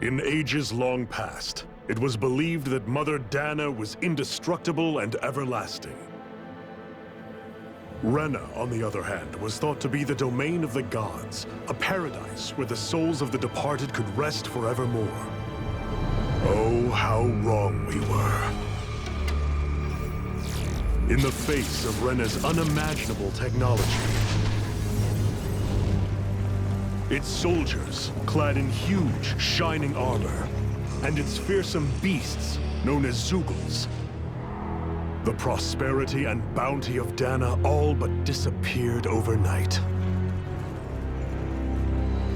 In ages long past, it was believed that Mother Dana was indestructible and everlasting. Rena, on the other hand, was thought to be the domain of the gods, a paradise where the souls of the departed could rest forevermore. Oh, how wrong we were. In the face of Rena's unimaginable technology, its soldiers, clad in huge, shining armor, and its fearsome beasts, known as Zeugles. The prosperity and bounty of Dana all but disappeared overnight.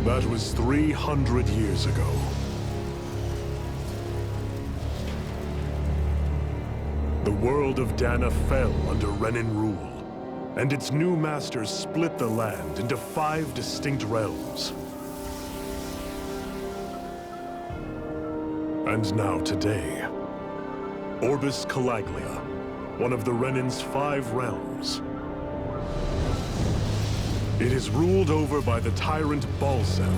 That was 300 years ago. The world of Dana fell under Renan rule, and its new masters split the land into 5 distinct realms. And now today, Orbis Calaglia, one of the Renan's 5 realms. It is ruled over by the tyrant Balsef,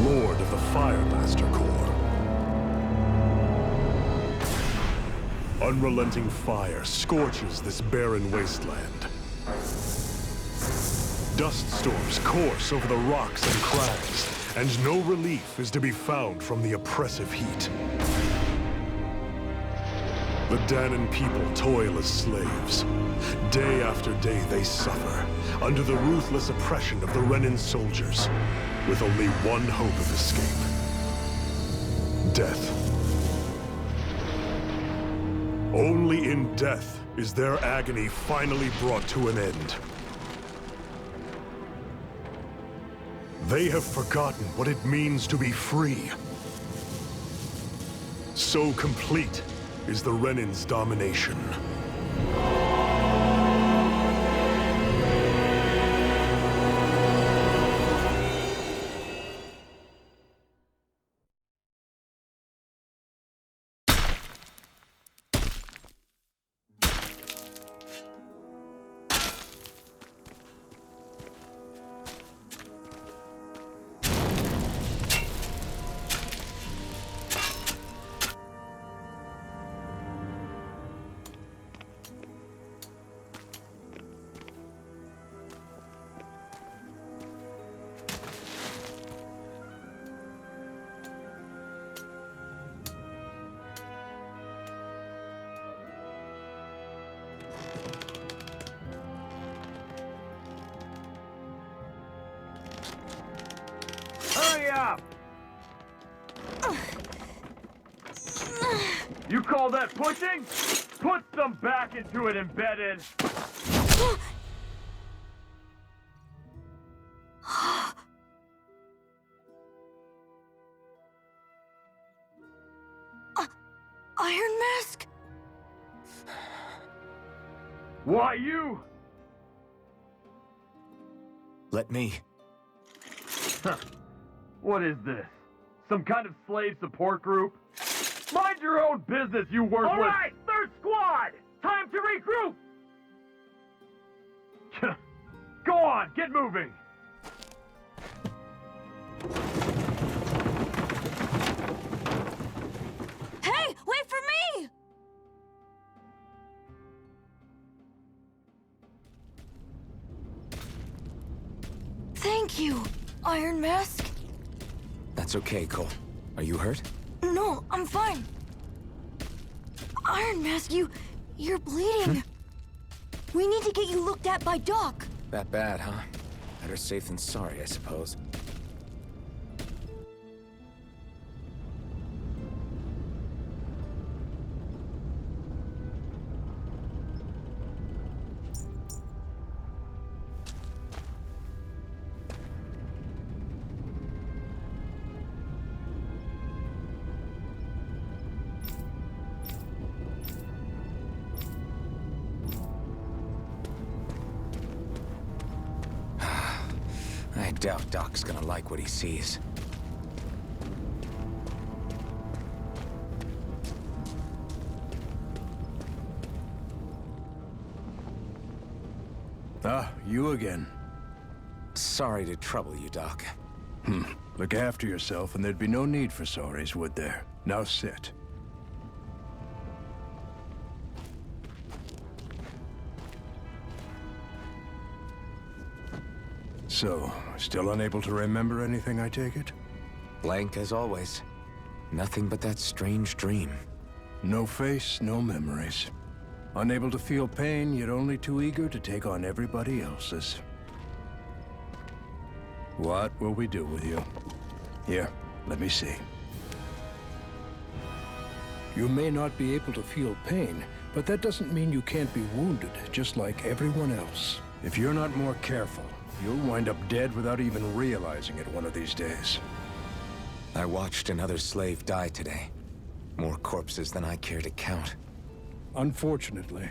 Lord of the Firemaster Corps. Unrelenting fire scorches this barren wasteland. Dust storms course over the rocks and crags, and no relief is to be found from the oppressive heat. The Danan people toil as slaves. Day after day they suffer, under the ruthless oppression of the Renan soldiers, with only one hope of escape: death. Only in death is their agony finally brought to an end. They have forgotten what it means to be free. So complete is the Renan's domination. Hurry up! You call that pushing? Put some back into it, embedded! Iron Mask? Why you? Let me. Huh. What is this? Some kind of slave support group? Mind your own business, you worthless— All right, third squad! Time to regroup! Go on, get moving! Hey, wait for me! Thank you, Iron Mask. That's okay, Cole. Are you hurt? No, I'm fine. Iron Mask, you're bleeding. We need to get you looked at by Doc. That bad, huh? Better safe than sorry, I suppose. I doubt Doc's gonna like what he sees. Ah, you again. Sorry to trouble you, Doc. Look after yourself and there'd be no need for sorries, would there? Now sit. So, still unable to remember anything, I take it? Blank as always. Nothing but that strange dream. No face, no memories. Unable to feel pain, yet only too eager to take on everybody else's. What will we do with you? Here, let me see. You may not be able to feel pain, but that doesn't mean you can't be wounded, just like everyone else. If you're not more careful, you'll wind up dead without even realizing it one of these days. I watched another slave die today. More corpses than I care to count. Unfortunately,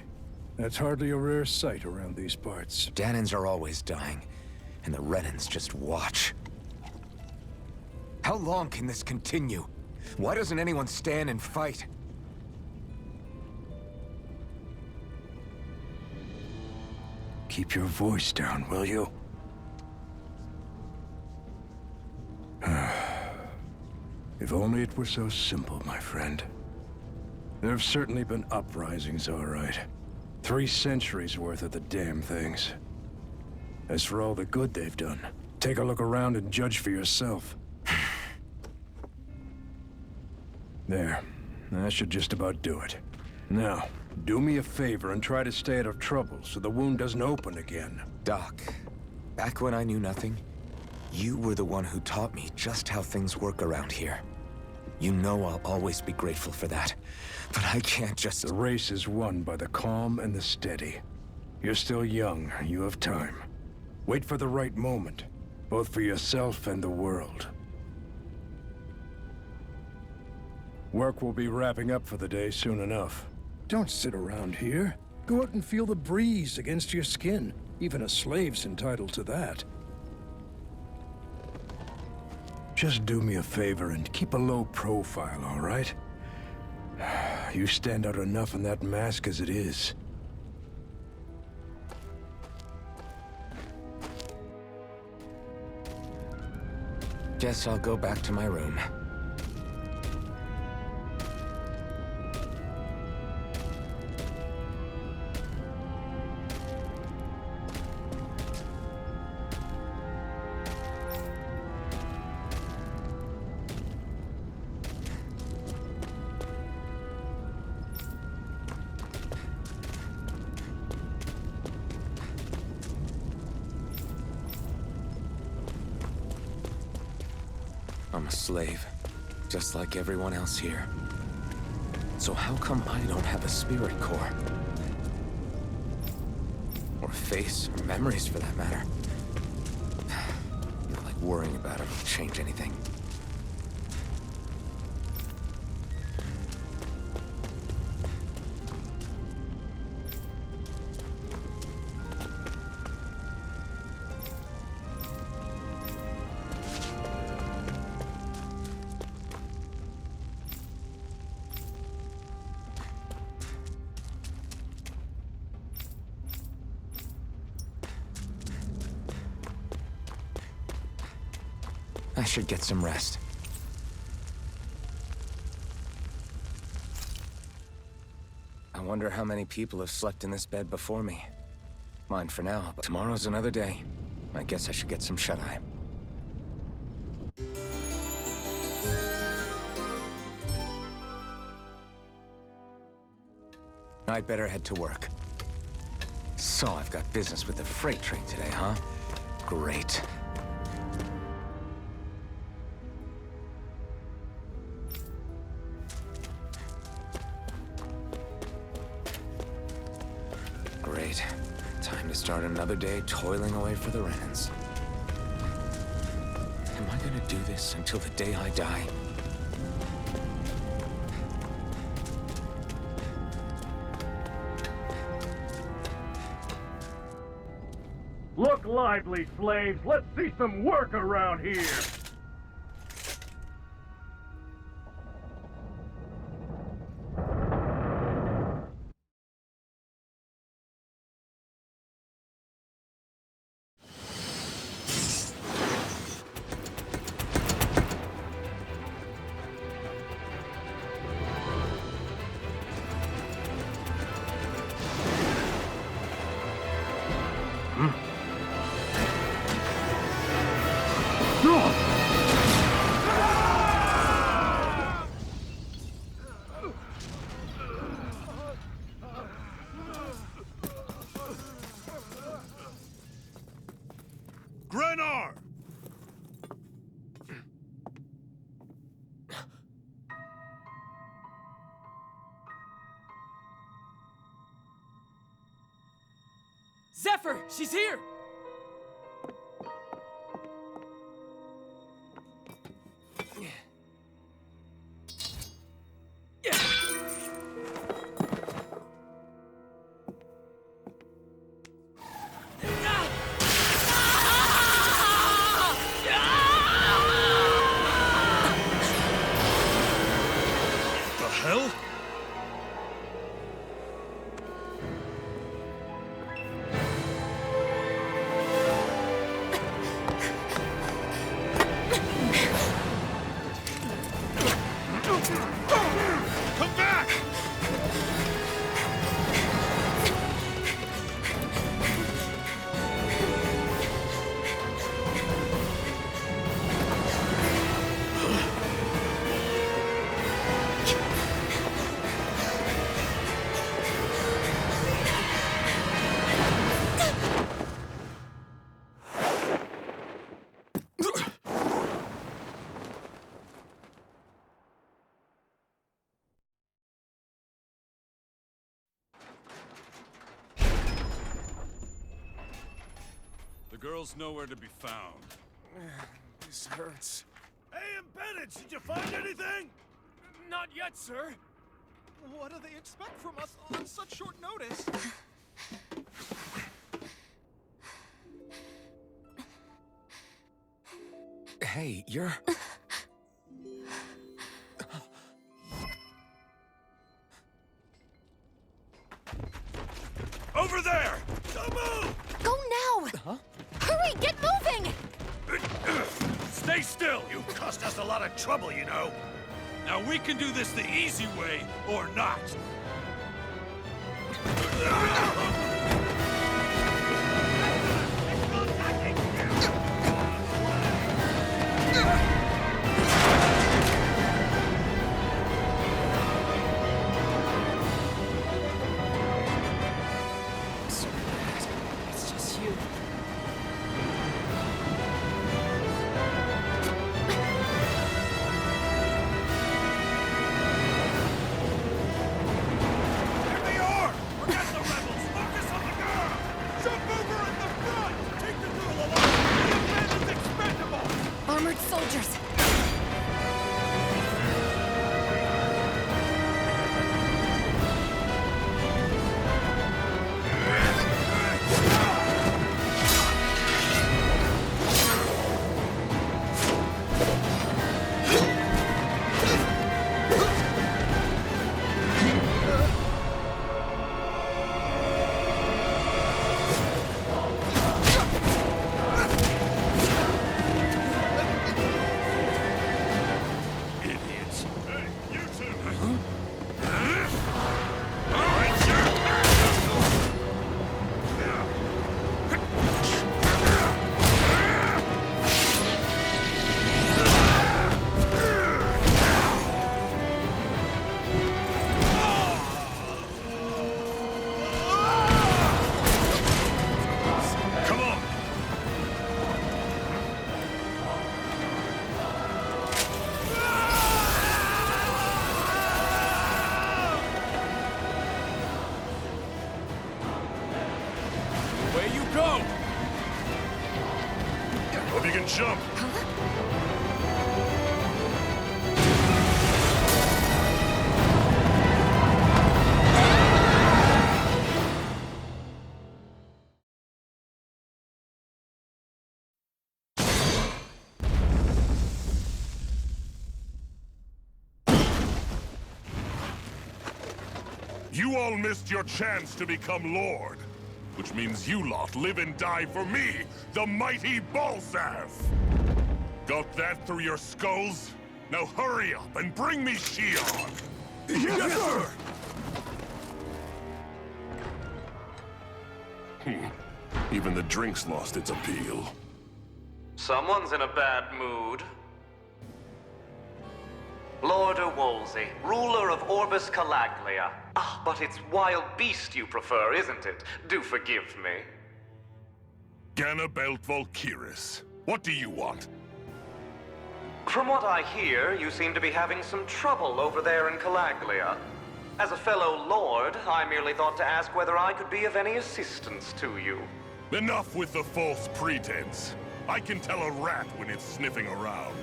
that's hardly a rare sight around these parts. Danans are always dying, and the Renans just watch. How long can this continue? Why doesn't anyone stand and fight? Keep your voice down, will you? If only it were so simple, my friend. There have certainly been uprisings, all right. 3 centuries worth of the damn things. As for all the good they've done, take a look around and judge for yourself. There. That should just about do it. Now, do me a favor and try to stay out of trouble so the wound doesn't open again. Doc, back when I knew nothing, you were the one who taught me just how things work around here. You know I'll always be grateful for that, but I can't just... The race is won by the calm and the steady. You're still young, you have time. Wait for the right moment, both for yourself and the world. Work will be wrapping up for the day soon enough. Don't sit around here. Go out and feel the breeze against your skin. Even a slave's entitled to that. Just do me a favor and keep a low profile, all right? You stand out enough in that mask as it is. Guess I'll go back to my room. I'm a slave, just like everyone else here. So how come I don't have a spirit core? Or a face, or memories for that matter? Not like worrying about it will change anything. I should get some rest. I wonder how many people have slept in this bed before me. Mine for now, but tomorrow's another day. I guess I should get some shut-eye. I'd better head to work. So I've got business with the freight train today, huh? Great. Great. Time to start another day toiling away for the Renans. Am I gonna do this until the day I die? Look lively, slaves! Let's see some work around here! Yennefer! She's here! The hell? Come back! The girl's nowhere to be found. This hurts. Hey, Bennett, did you find anything? Not yet, sir. What do they expect from us on such short notice? Hey, you're... Over there! Don't move! Go now! Huh? Hurry, get moving! Stay still! You cost us a lot of trouble, you know. Now we can do this the easy way, or not. It's just you. Here they are! Forget the rebels! Focus on the girl! Jump over in the front! Take the girl along! The man is expendable! Armored soldiers! Idiots! Hey, you two! All right, sir! Come on! Where you go? Hope you can jump. You all missed your chance to become Lord. Which means you lot live and die for me, the mighty Balzav! Got that through your skulls? Now hurry up and bring me Shion! Yes, sir! Even the drink's lost its appeal. Someone's in a bad mood. Lord Wolsey, ruler of Orbis Calaglia. Ah, but it's wild beast you prefer, isn't it? Do forgive me. Ganabelt Valkyris, what do you want? From what I hear, you seem to be having some trouble over there in Calaglia. As a fellow lord, I merely thought to ask whether I could be of any assistance to you. Enough with the false pretense. I can tell a rat when it's sniffing around.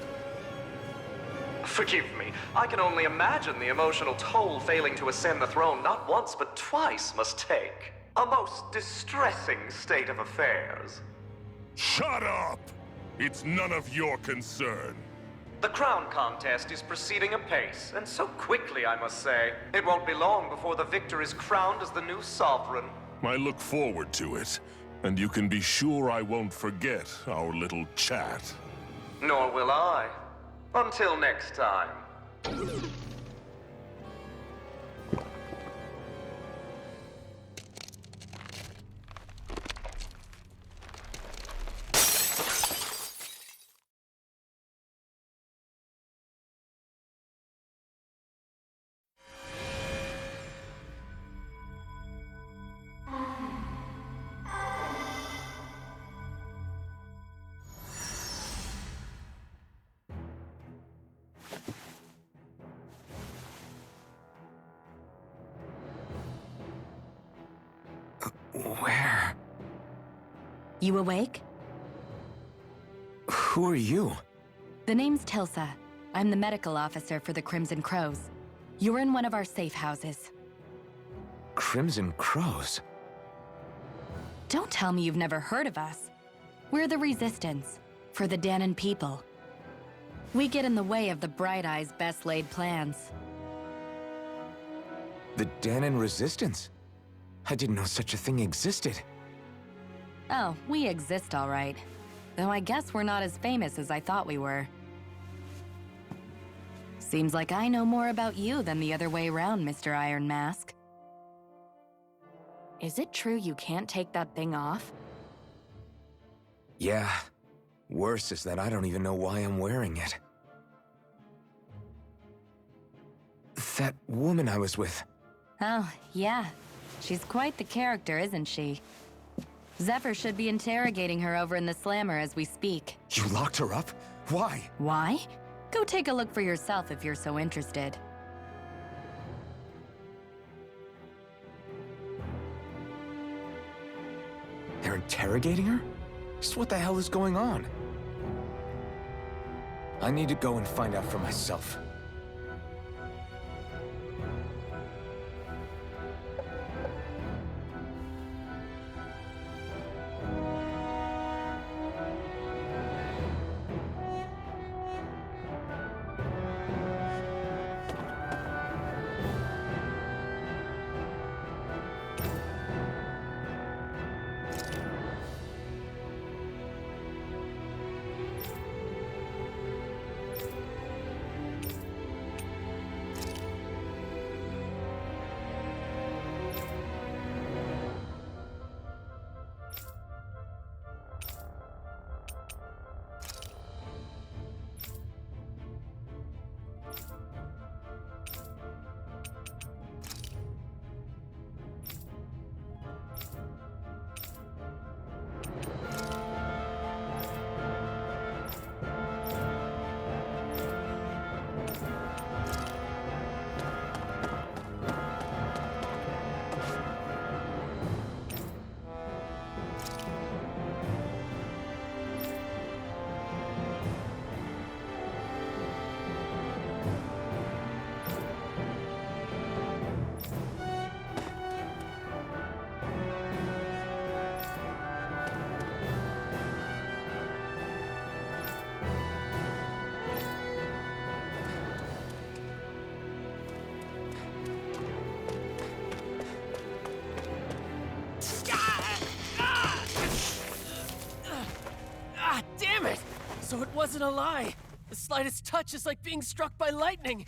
Forgive me, I can only imagine the emotional toll failing to ascend the throne not once but twice must take. A most distressing state of affairs. Shut up! It's none of your concern. The crown contest is proceeding apace, and so quickly, I must say. It won't be long before the victor is crowned as the new sovereign. I look forward to it, and you can be sure I won't forget our little chat. Nor will I. Until next time. Where? You awake? Who are you? The name's Tilsa. I'm the medical officer for the Crimson Crows. You're in one of our safe houses. Crimson Crows? Don't tell me you've never heard of us. We're the Resistance, for the Danon people. We get in the way of the Bright Eye's best-laid plans. The Danon Resistance? I didn't know such a thing existed. Oh, we exist all right. Though I guess we're not as famous as I thought we were. Seems like I know more about you than the other way around, Mr. Iron Mask. Is it true you can't take that thing off? Yeah. Worse is that I don't even know why I'm wearing it. That woman I was with. Oh, yeah. She's quite the character, isn't she? Zephyr should be interrogating her over in the Slammer as we speak. You locked her up? Why? Why? Go take a look for yourself if you're so interested. They're interrogating her? Just what the hell is going on? I need to go and find out for myself. Damn it! So it wasn't a lie. The slightest touch is like being struck by lightning.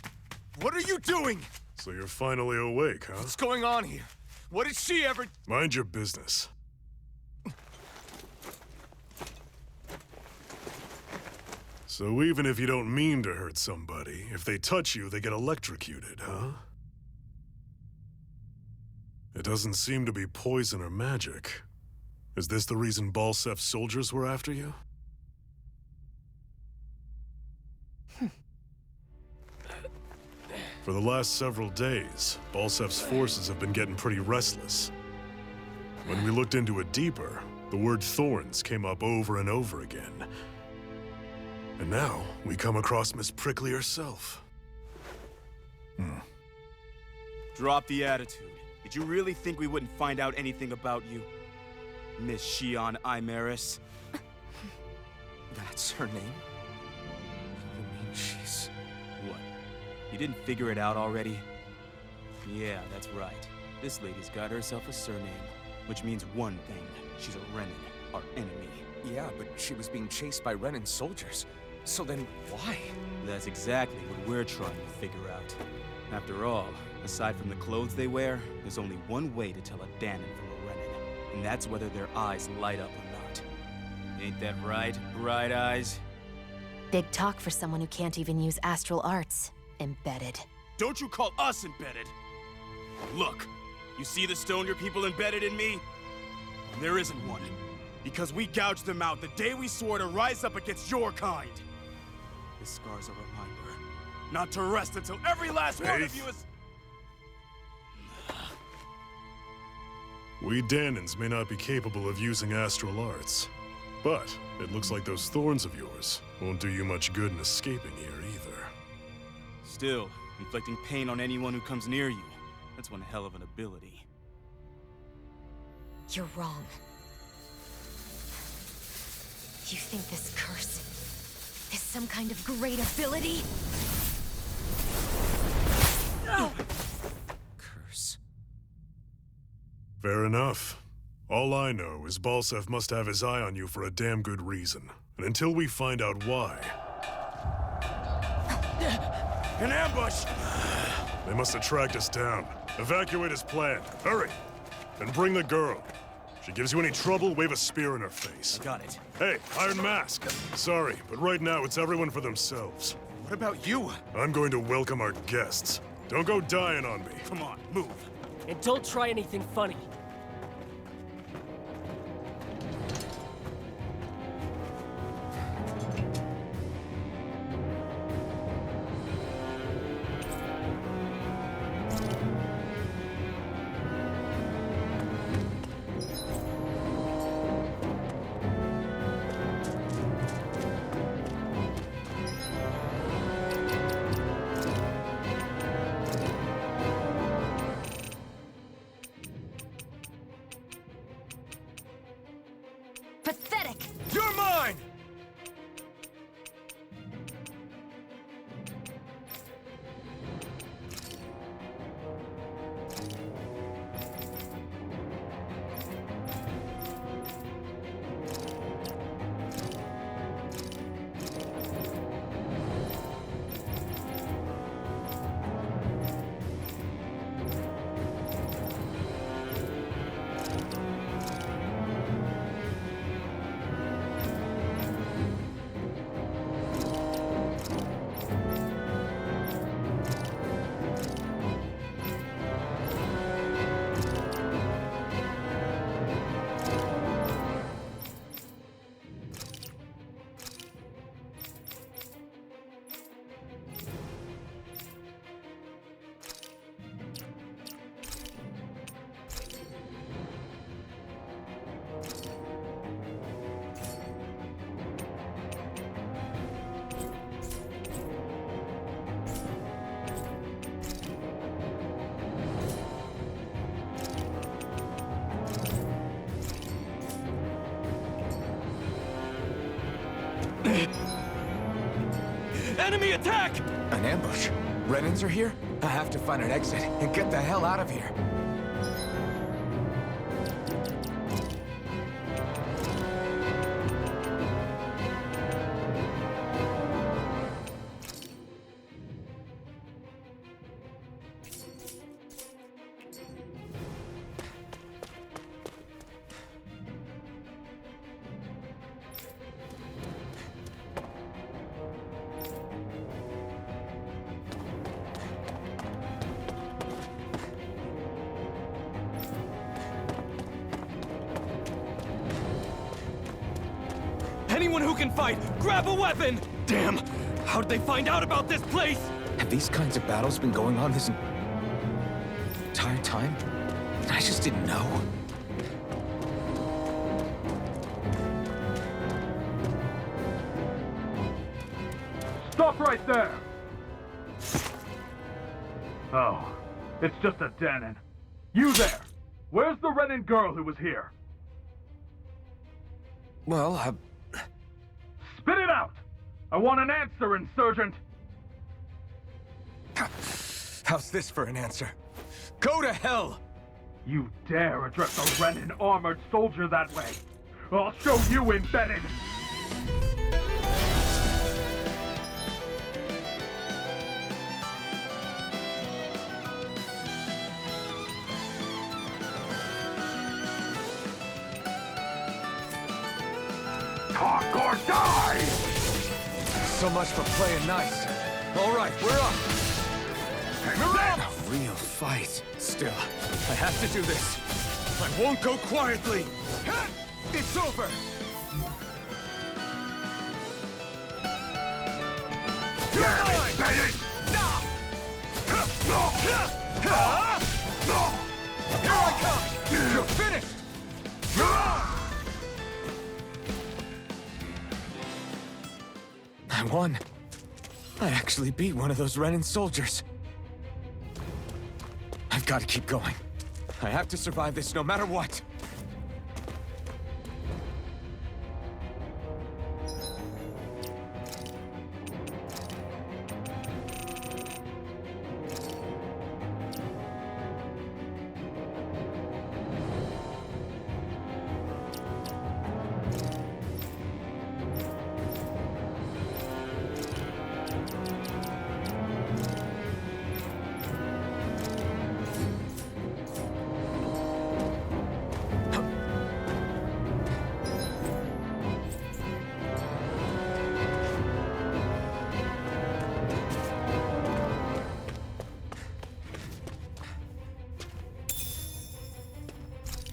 What are you doing? So you're finally awake, huh? What's going on here? What did she ever... Mind your business. So even if you don't mean to hurt somebody, if they touch you, they get electrocuted, huh? It doesn't seem to be poison or magic. Is this the reason Balsef's soldiers were after you? For the last several days, Balsef's forces have been getting pretty restless. When we looked into it deeper, The word thorns came up over and over again. And now, we come across Miss Prickly herself. Drop the attitude. Did you really think we wouldn't find out anything about you? Miss Shion Imaris? That's her name? You mean she's... What? You didn't figure it out already? Yeah, that's right. This lady's got herself a surname, which means one thing. She's a Renin, our enemy. Yeah, but she was being chased by Renin soldiers. So then, why? That's exactly what we're trying to figure out. After all, aside from the clothes they wear, there's only one way to tell a Danon from a Renin, and that's whether their eyes light up or not. Ain't that right, Bright Eyes? Big talk for someone who can't even use astral arts. Embedded. Don't you call us embedded! Look, you see the stone your people embedded in me? There isn't one. Because we gouged them out the day we swore to rise up against your kind. This scar's a reminder, not to rest until every last one of you is... We Danons may not be capable of using astral arts, but it looks like those thorns of yours won't do you much good in escaping here either. Still, inflicting pain on anyone who comes near you, that's one hell of an ability. You're wrong. You think this curse is some kind of great ability? Curse. Fair enough. All I know is Balsev must have his eye on you for a damn good reason. And until we find out why... An ambush! They must have tracked us down. Evacuate as planned. Hurry! And bring the girl. If she gives you any trouble, wave a spear in her face. Got it. Hey, Iron Mask. Sorry, but right now it's everyone for themselves. What about you? I'm going to welcome our guests. Don't go dying on me. Come on, move. And don't try anything funny. Pathetic! You're mine! Enemy attack! An ambush? Renins are here? I have to find an exit and get the hell out of here. Anyone who can fight, grab a weapon! Damn! How did they find out about this place? Have these kinds of battles been going on this entire time? I just didn't know. right there! Oh, it's just a Danon. You there! Where's the Renin girl who was here? Well, Spit it out! I want an answer, Insurgent! How's this for an answer? Go to hell! You dare address a Renin armored soldier that way? I'll show you, Embedded! Talk or die! So much for playing nice. All right, we're up. A real fight. Still, I have to do this. I won't go quietly. It's over. You're mine! Here I come! You're finished! I won. I actually beat one of those Renin soldiers. I've got to keep going. I have to survive this no matter what.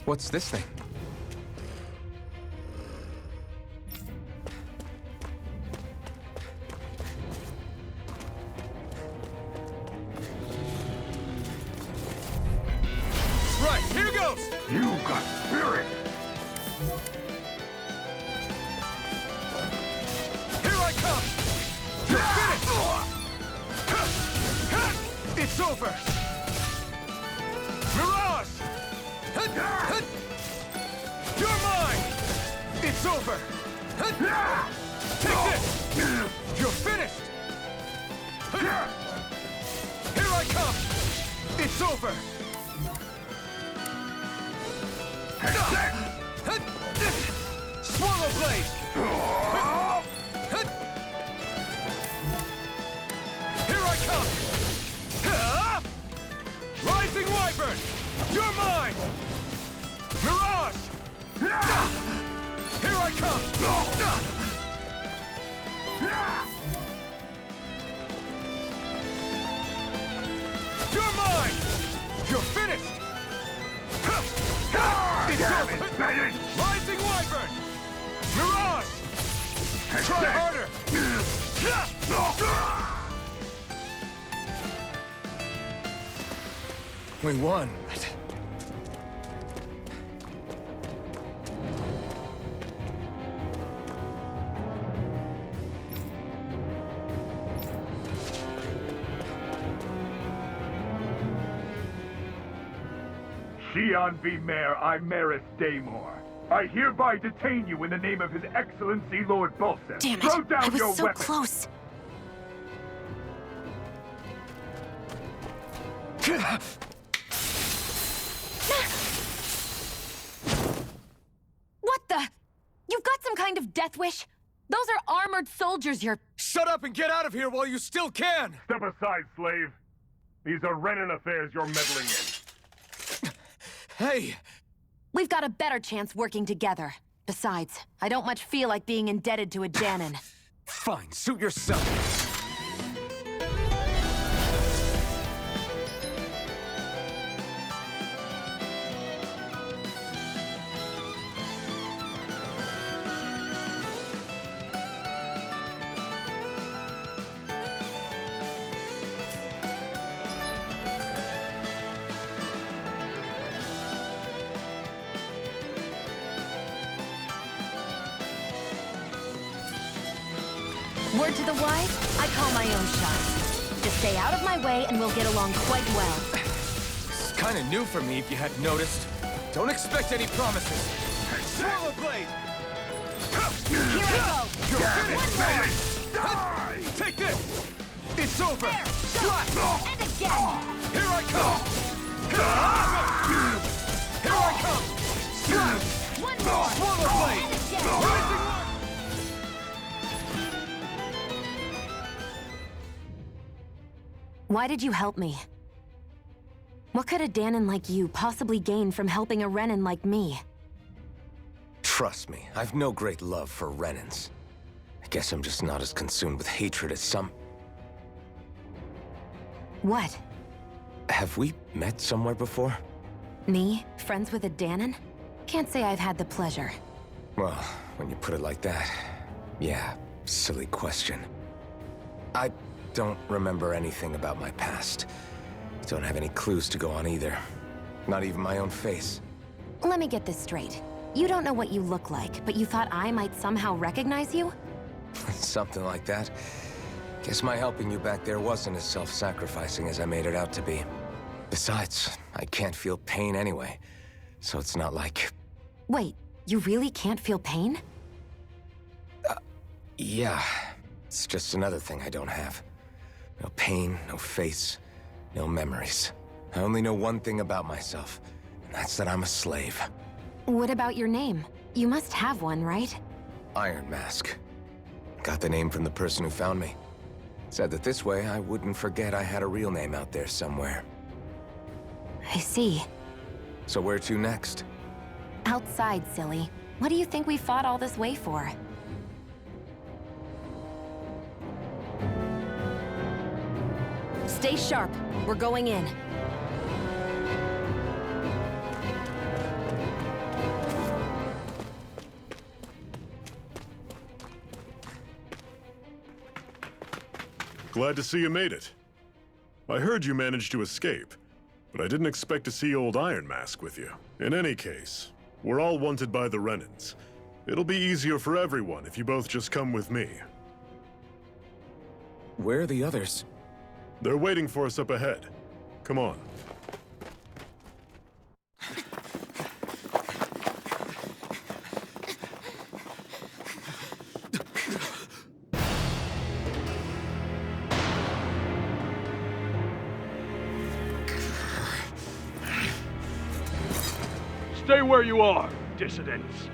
What's this thing? Right, here goes! You got spirit! Here I come! You're finished! It's over! Mirage! You're mine! It's over! Take this! You're finished! Here I come! It's over! Swallow blade! Here I come! Rising Wyvern! You're mine! Mirage! Here I come! You're mine! You're finished! It's over! Rising Wyvern! Mirage! Try harder! We won, but... Xian V. Mayor Imaris Daymore. I hereby detain you in the name of His Excellency Lord Bolseth. Damn it! Throw down I was your so weapon. close. What the? You've got some kind of death wish? Those are armored soldiers you're... Shut up and get out of here while you still can! Step aside, slave. These are Renin affairs you're meddling in. Hey! We've got a better chance working together. Besides, I don't much feel like being indebted to a Danon. Fine, suit yourself. Word to the wise, I call my own shots. Just stay out of my way and we'll get along quite well. It's kind of new for me, if you hadn't noticed. Don't expect any promises. Swallow blade! Here I go! One more! Die! Take this! It's over! There! Shot! And again! Here I come! Here I come! Slap! One more! Swallow blade! And again! Why did you help me? What could a Danon like you possibly gain from helping a Renan like me? Trust me, I've no great love for Renans. I guess I'm just not as consumed with hatred as some... What? Have we met somewhere before? Me? Friends with a Danon? Can't say I've had the pleasure. Well, when you put it like that, yeah, silly question. I don't remember anything about my past. Don't have any clues to go on either. Not even my own face. Let me get this straight. You don't know what you look like, but you thought I might somehow recognize you? Something like that. Guess my helping you back there wasn't as self-sacrificing as I made it out to be. Besides, I can't feel pain anyway, so it's not like... Wait, you really can't feel pain? Yeah. It's just another thing I don't have. No pain, no face, no memories. I only know one thing about myself, and that's that I'm a slave. What about your name? You must have one, right? Iron Mask. Got the name from the person who found me. Said that this way I wouldn't forget I had a real name out there somewhere. I see. So where to next? Outside, silly. What do you think we fought all this way for? Stay sharp. We're going in. Glad to see you made it. I heard you managed to escape, but I didn't expect to see old Iron Mask with you. In any case, we're all wanted by the Renans. It'll be easier for everyone if you both just come with me. Where are the others? They're waiting for us up ahead. Come on. Stay where you are, dissidents.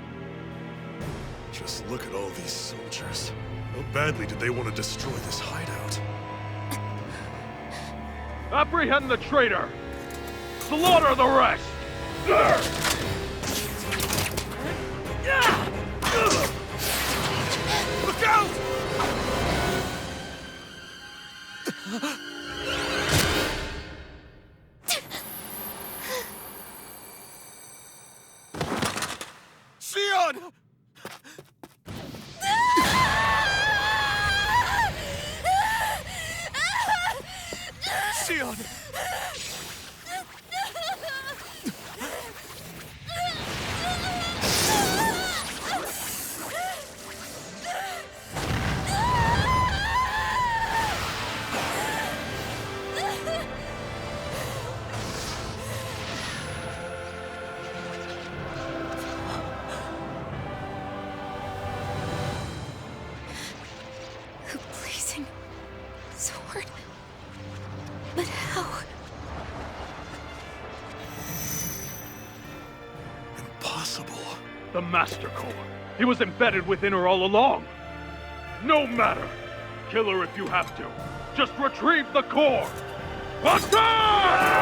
Just look at all these soldiers. How badly did they want to destroy this hideout? Apprehend the traitor! Slaughter the rest! Look out! Sion! Sion! A blazing sword. But how? Impossible. The Master Core. He was embedded within her all along. No matter. Kill her if you have to. Just retrieve the core. Attack!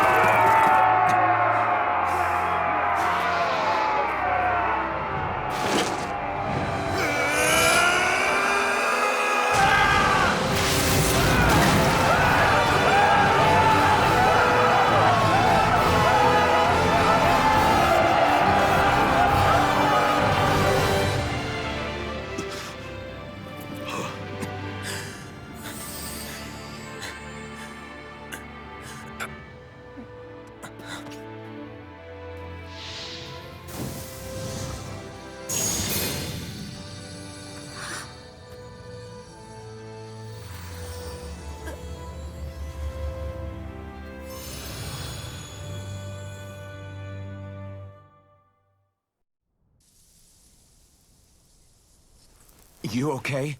You okay?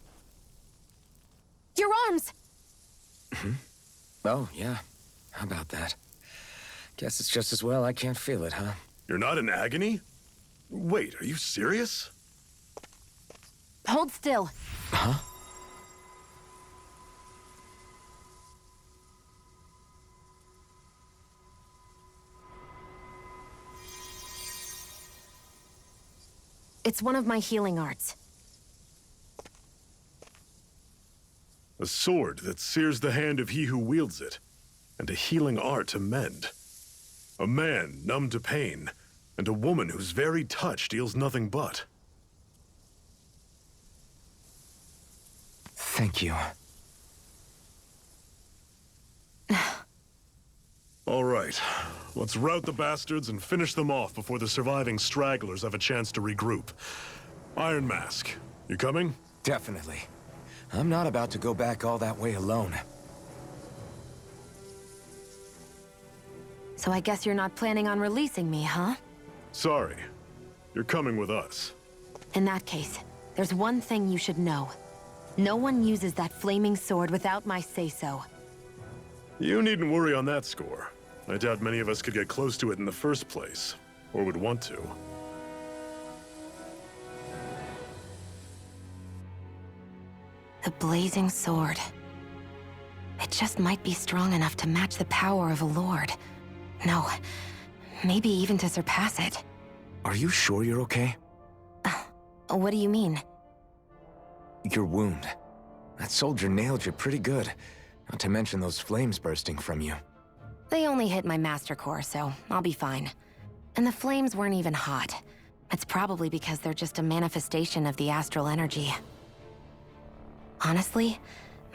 Your arms! Oh, yeah. How about that? Guess it's just as well I can't feel it, huh? You're not in agony? Wait, are you serious? Hold still. Huh? It's one of my healing arts. A sword that sears the hand of he who wields it, and a healing art to mend. A man numb to pain, and a woman whose very touch deals nothing but. Thank you. All right, let's rout the bastards and finish them off before the surviving stragglers have a chance to regroup. Iron Mask, you coming? Definitely. I'm not about to go back all that way alone. So I guess you're not planning on releasing me, huh? Sorry. You're coming with us. In that case, there's one thing you should know. No one uses that flaming sword without my say-so. You needn't worry on that score. I doubt many of us could get close to it in the first place, or would want to. The blazing sword. It just might be strong enough to match the power of a lord. No, maybe even to surpass it. Are you sure you're okay? What do you mean? Your wound. That soldier nailed you pretty good. Not to mention those flames bursting from you. They only hit my master core, so I'll be fine. And the flames weren't even hot. It's probably because they're just a manifestation of the astral energy. Honestly,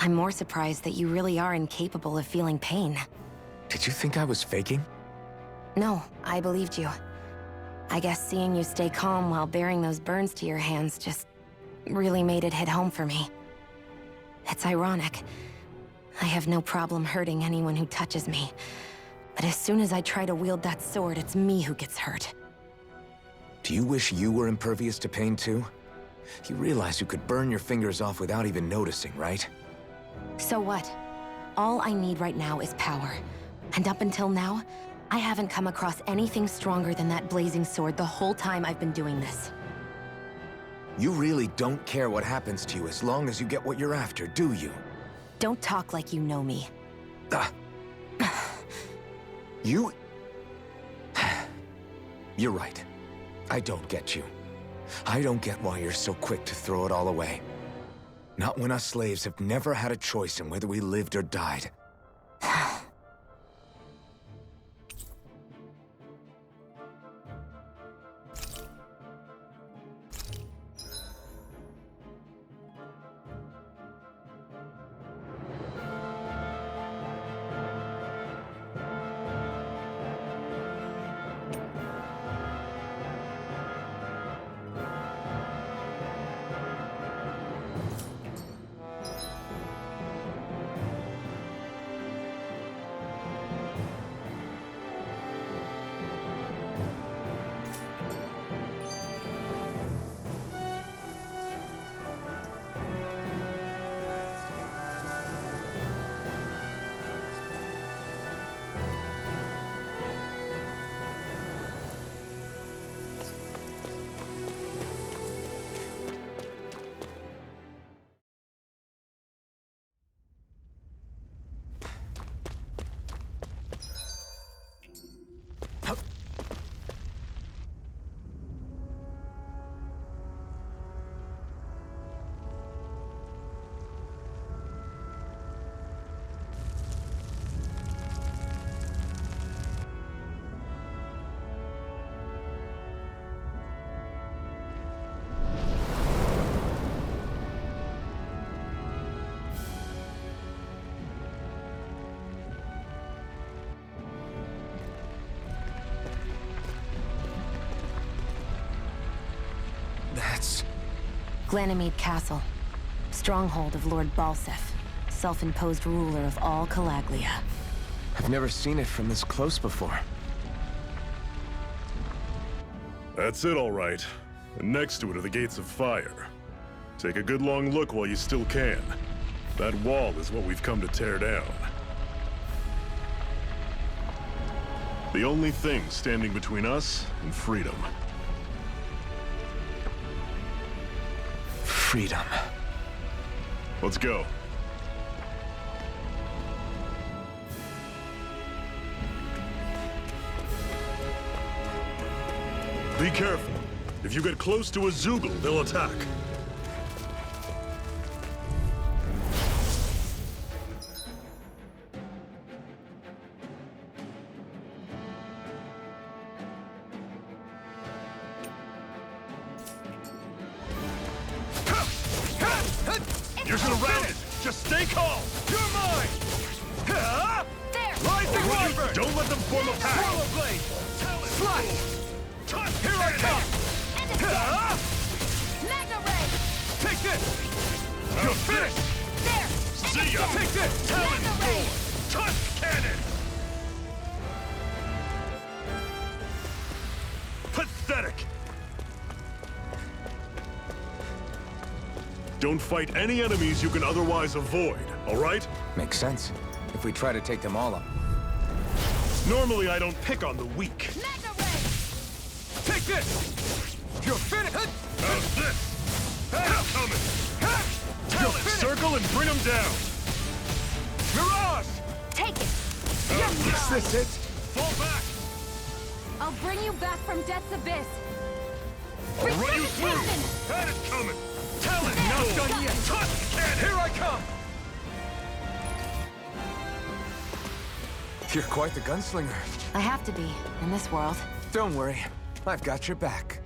I'm more surprised that you really are incapable of feeling pain. Did you think I was faking? No, I believed you. I guess seeing you stay calm while bearing those burns to your hands just really made it hit home for me. It's ironic. I have no problem hurting anyone who touches me. But as soon as I try to wield that sword, it's me who gets hurt. Do you wish you were impervious to pain too? You realize you could burn your fingers off without even noticing, right? So what? All I need right now is power. And up until now, I haven't come across anything stronger than that blazing sword the whole time I've been doing this. You really don't care what happens to you as long as you get what you're after, do you? Don't talk like you know me. You... You're right. I don't get you. I don't get why you're so quick to throw it all away. Not when us slaves have never had a choice in whether we lived or died. Ganymede Castle. Stronghold of Lord Balsef, self-imposed ruler of all Calaglia. I've never seen it from this close before. That's it, all right. And next to it are the Gates of Fire. Take a good long look while you still can. That wall is what we've come to tear down. The only thing standing between us and freedom. Freedom. Let's go. Be careful. If you get close to a Zoogle, they'll attack. You're surrounded! Just stay calm! You're mine! There! Rising Reaper! Don't let them form a pack! Swallow blade! Slice! Here I come! Magna Ray! Take this! You're finished! There! See ya! Take this! Talon Magna Ray! Sword! Tusk Cannon! Pathetic! Don't fight any enemies you can otherwise avoid, all right? Makes sense. If we try to take them all up. Normally, I don't pick on the weak. Magna Ray! Take this! You're finished! How's this? How's coming? Talon, circle and bring them down! Mirage! Take it! Is this it? Fall back! I'll bring you back from Death's Abyss! I'll run you through! That is coming! Talon, Not Sword! done yet! Tusk Cannon! Here I come! You're quite the gunslinger. I have to be, in this world. Don't worry. I've got your back.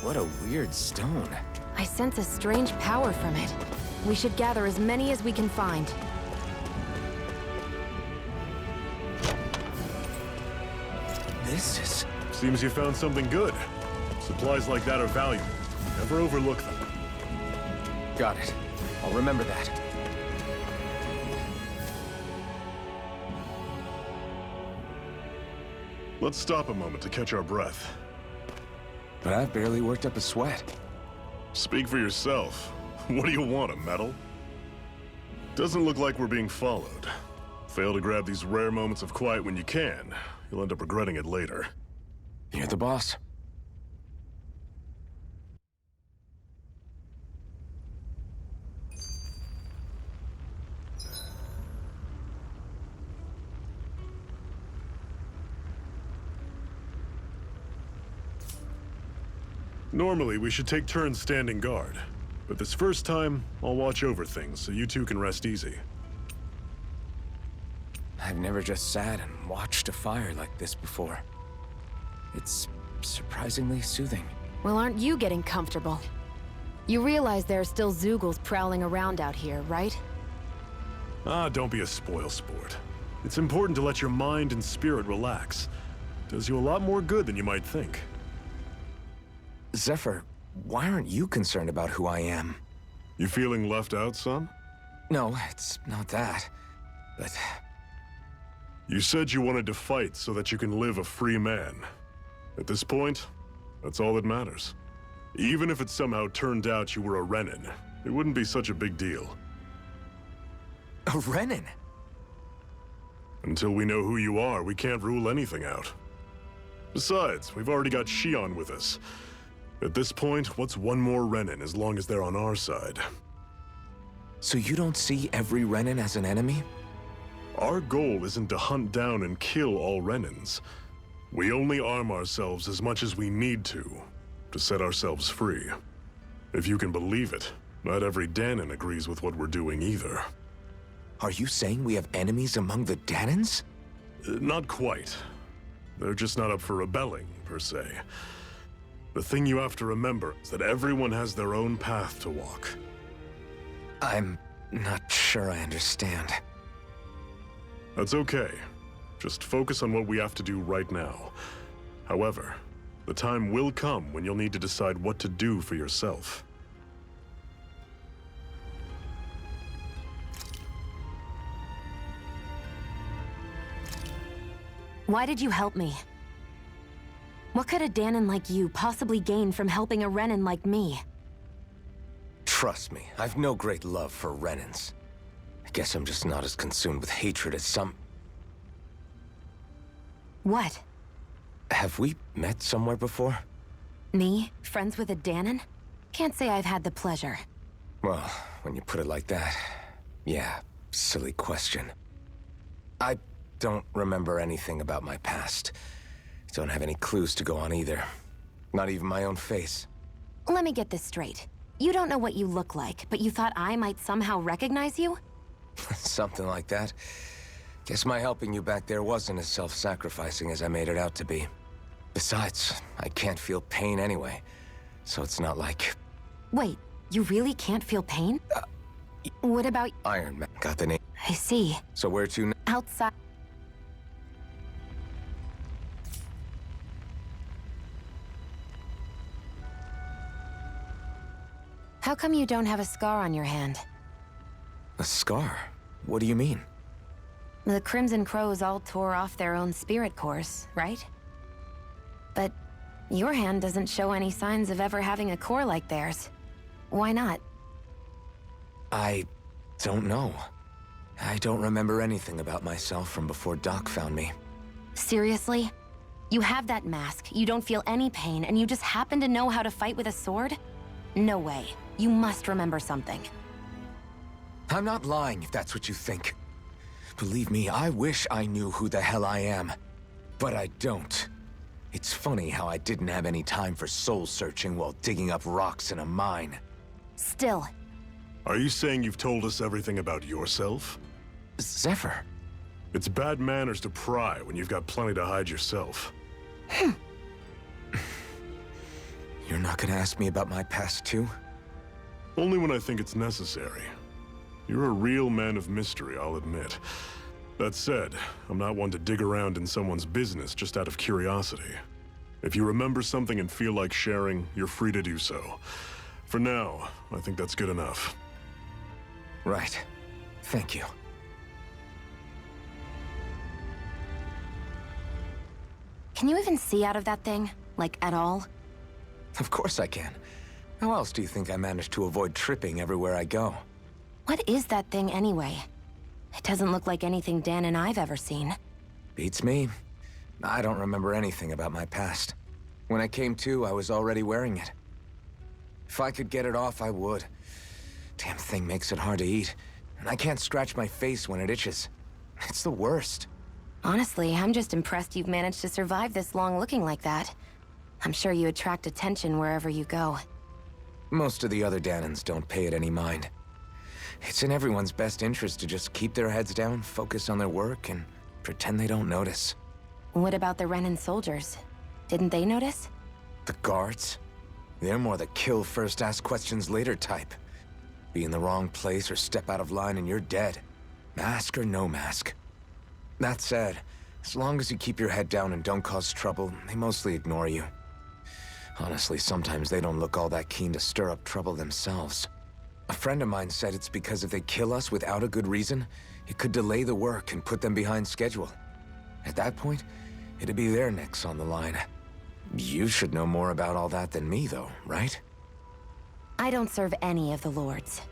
What a weird stone. I sense a strange power from it. We should gather as many as we can find. This is... Seems you found something good. Supplies like that are valuable. Never overlook them. Got it. I'll remember that. Let's stop a moment to catch our breath. But I've barely worked up a sweat. Speak for yourself. What do you want, a medal? Doesn't look like we're being followed. Fail to grab these rare moments of quiet when you can. You'll end up regretting it later. You're the boss. Normally, we should take turns standing guard. But this first time, I'll watch over things so you two can rest easy. I've never just sat and watched a fire like this before. It's surprisingly soothing. Well, aren't you getting comfortable? You realize there are still Zoogles prowling around out here, right? Ah, don't be a spoil sport. It's important to let your mind and spirit relax. Does you a lot more good than you might think. Zephyr, why aren't you concerned about who I am? You feeling left out, son? No, it's not that. But... You said you wanted to fight so that you can live a free man. At this point, that's all that matters. Even if it somehow turned out you were a Renin, it wouldn't be such a big deal. A Renin? Until we know who you are, we can't rule anything out. Besides, we've already got Shion with us. At this point, what's one more Renin as long as they're on our side? So you don't see every Renin as an enemy? Our goal isn't to hunt down and kill all Renins. We only arm ourselves as much as we need to set ourselves free. If you can believe it, not every Danon agrees with what we're doing either. Are you saying we have enemies among the Danons? Not quite. They're just not up for rebelling, per se. The thing you have to remember is that everyone has their own path to walk. I'm not sure I understand. That's okay. Just focus on what we have to do right now. However, the time will come when you'll need to decide what to do for yourself. Why did you help me? What could a Danon like you possibly gain from helping a Renan like me? Trust me, I've no great love for Renans. I guess I'm just not as consumed with hatred as some... What? Have we met somewhere before? Me? Friends with a Danon? Can't say I've had the pleasure. Well, when you put it like that, yeah, silly question. I don't remember anything about my past. Don't have any clues to go on either. Not even my own face. Let me get this straight. You don't know what you look like, but you thought I might somehow recognize you? Something like that. Guess my helping you back there wasn't as self-sacrificing as I made it out to be. Besides, I can't feel pain anyway, so it's not like... Wait, you really can't feel pain? What about... Iron Man got the name. I see. So where to now? Outside... How come you don't have a scar on your hand? A scar? What do you mean? The Crimson Crows all tore off their own spirit cores, right? But your hand doesn't show any signs of ever having a core like theirs. Why not? I don't know. I don't remember anything about myself from before Doc found me. Seriously? You have that mask, you don't feel any pain, and you just happen to know how to fight with a sword? No way. You must remember something. I'm not lying if that's what you think. Believe me, I wish I knew who the hell I am. But I don't. It's funny how I didn't have any time for soul-searching while digging up rocks in a mine. Still. Are you saying you've told us everything about yourself? Zephyr. It's bad manners to pry when you've got plenty to hide yourself. You're not gonna ask me about my past too? Only when I think it's necessary. You're a real man of mystery, I'll admit. That said, I'm not one to dig around in someone's business just out of curiosity. If you remember something and feel like sharing, you're free to do so. For now, I think that's good enough. Right. Thank you. Can you even see out of that thing? Like, at all? Of course I can. How else do you think I managed to avoid tripping everywhere I go? What is that thing anyway? It doesn't look like anything Dan and I've ever seen. Beats me. I don't remember anything about my past. When I came to, I was already wearing it. If I could get it off, I would. Damn thing makes it hard to eat, and I can't scratch my face when it itches. It's the worst. Honestly, I'm just impressed you've managed to survive this long looking like that. I'm sure you attract attention wherever you go. Most of the other Danons don't pay it any mind. It's in everyone's best interest to just keep their heads down, focus on their work, and pretend they don't notice. What about the Renan soldiers? Didn't they notice? The guards? They're more the kill first, ask questions later type. Be in the wrong place or step out of line and you're dead. Mask or no mask. That said, as long as you keep your head down and don't cause trouble, they mostly ignore you. Honestly, sometimes they don't look all that keen to stir up trouble themselves. A friend of mine said it's because if they kill us without a good reason, it could delay the work and put them behind schedule. At that point, it'd be their necks on the line. You should know more about all that than me, though, right? I don't serve any of the lords.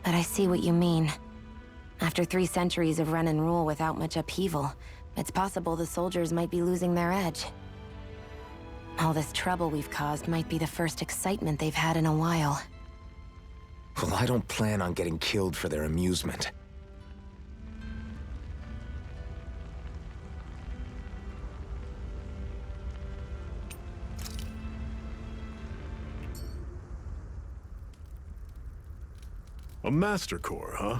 But I see what you mean. After 3 centuries of Renan rule without much upheaval, it's possible the soldiers might be losing their edge. All this trouble we've caused might be the first excitement they've had in a while. Well, I don't plan on getting killed for their amusement. A Master Core, huh?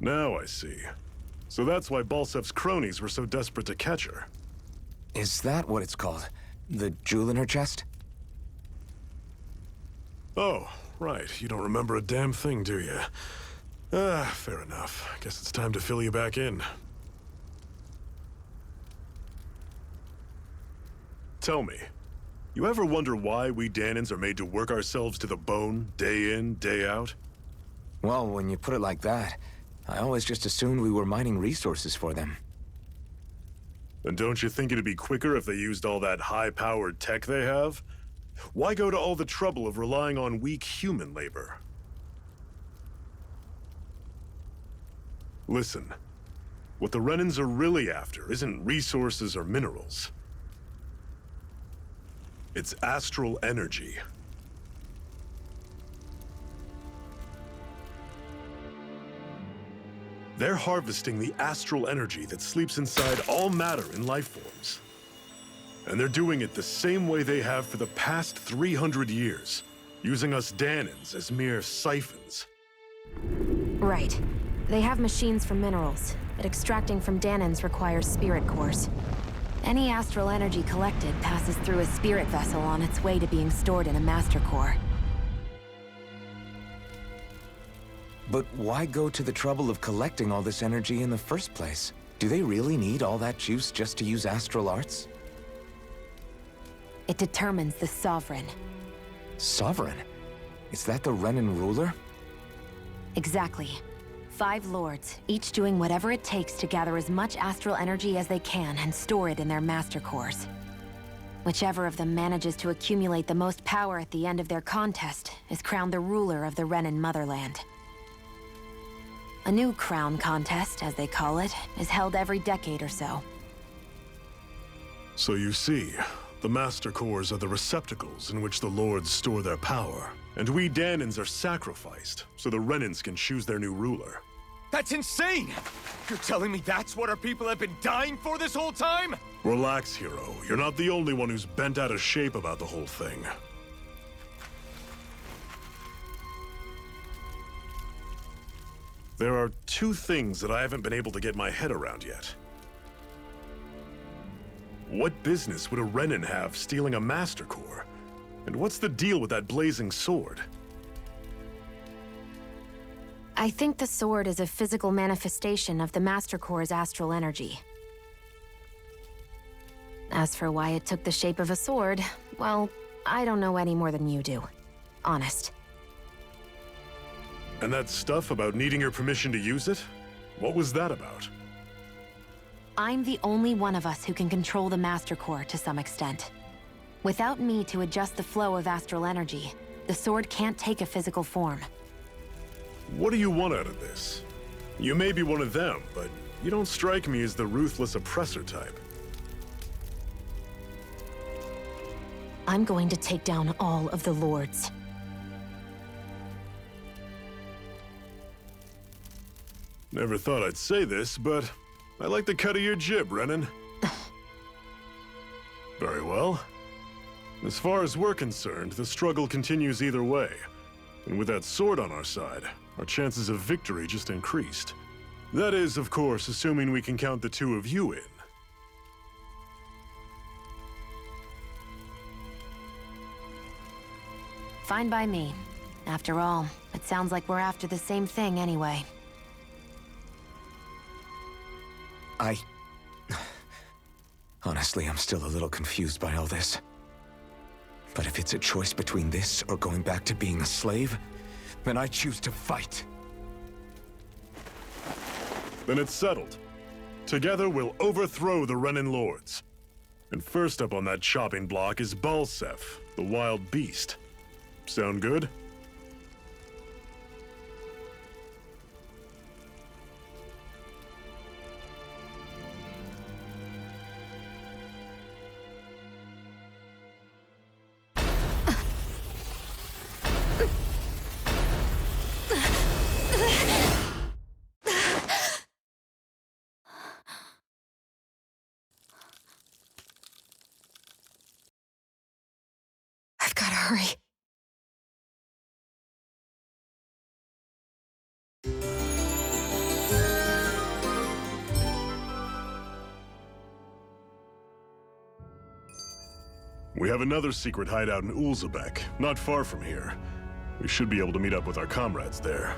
Now I see. So that's why Balsef's cronies were so desperate to catch her. Is that what it's called? The jewel in her chest? Oh, right. You don't remember a damn thing, do you? Fair enough. Guess it's time to fill you back in. Tell me, you ever wonder why we Danons are made to work ourselves to the bone, day in, day out? Well, when you put it like that, I always just assumed we were mining resources for them. Then don't you think it'd be quicker if they used all that high-powered tech they have? Why go to all the trouble of relying on weak human labor? Listen, what the Renans are really after isn't resources or minerals. It's astral energy. They're harvesting the astral energy that sleeps inside all matter in life forms. And they're doing it the same way they have for the past 300 years, using us Danans as mere siphons. Right. They have machines for minerals, but extracting from Danans requires spirit cores. Any astral energy collected passes through a spirit vessel on its way to being stored in a master core. But why go to the trouble of collecting all this energy in the first place? Do they really need all that juice just to use astral arts? It determines the Sovereign. Sovereign? Is that the Renan ruler? Exactly. 5 lords, each doing whatever it takes to gather as much astral energy as they can and store it in their master cores. Whichever of them manages to accumulate the most power at the end of their contest is crowned the ruler of the Renan motherland. A new crown contest, as they call it, is held every decade or so. So you see, the Master Cores are the receptacles in which the Lords store their power. And we Danans are sacrificed, so the Renans can choose their new ruler. That's insane! You're telling me that's what our people have been dying for this whole time? Relax, hero. You're not the only one who's bent out of shape about the whole thing. There are 2 things that I haven't been able to get my head around yet. What business would a Renan have stealing a Master Core? And what's the deal with that blazing sword? I think the sword is a physical manifestation of the Master Core's astral energy. As for why it took the shape of a sword, well, I don't know any more than you do. Honest. And that stuff about needing your permission to use it? What was that about? I'm the only one of us who can control the Master Core to some extent. Without me to adjust the flow of astral energy, the sword can't take a physical form. What do you want out of this? You may be one of them, but you don't strike me as the ruthless oppressor type. I'm going to take down all of the lords. Never thought I'd say this, but I like the cut of your jib, Renan. Very well. As far as we're concerned, the struggle continues either way. And with that sword on our side, our chances of victory just increased. That is, of course, assuming we can count the 2 of you in. Fine by me. After all, it sounds like we're after the same thing anyway. Honestly, I'm still a little confused by all this. But if it's a choice between this or going back to being a slave, then I choose to fight. Then it's settled. Together, we'll overthrow the Renan Lords. And first up on that chopping block is Balsef, the wild beast. Sound good? I've gotta hurry. We have another secret hideout in Ulzebek, not far from here. We should be able to meet up with our comrades there.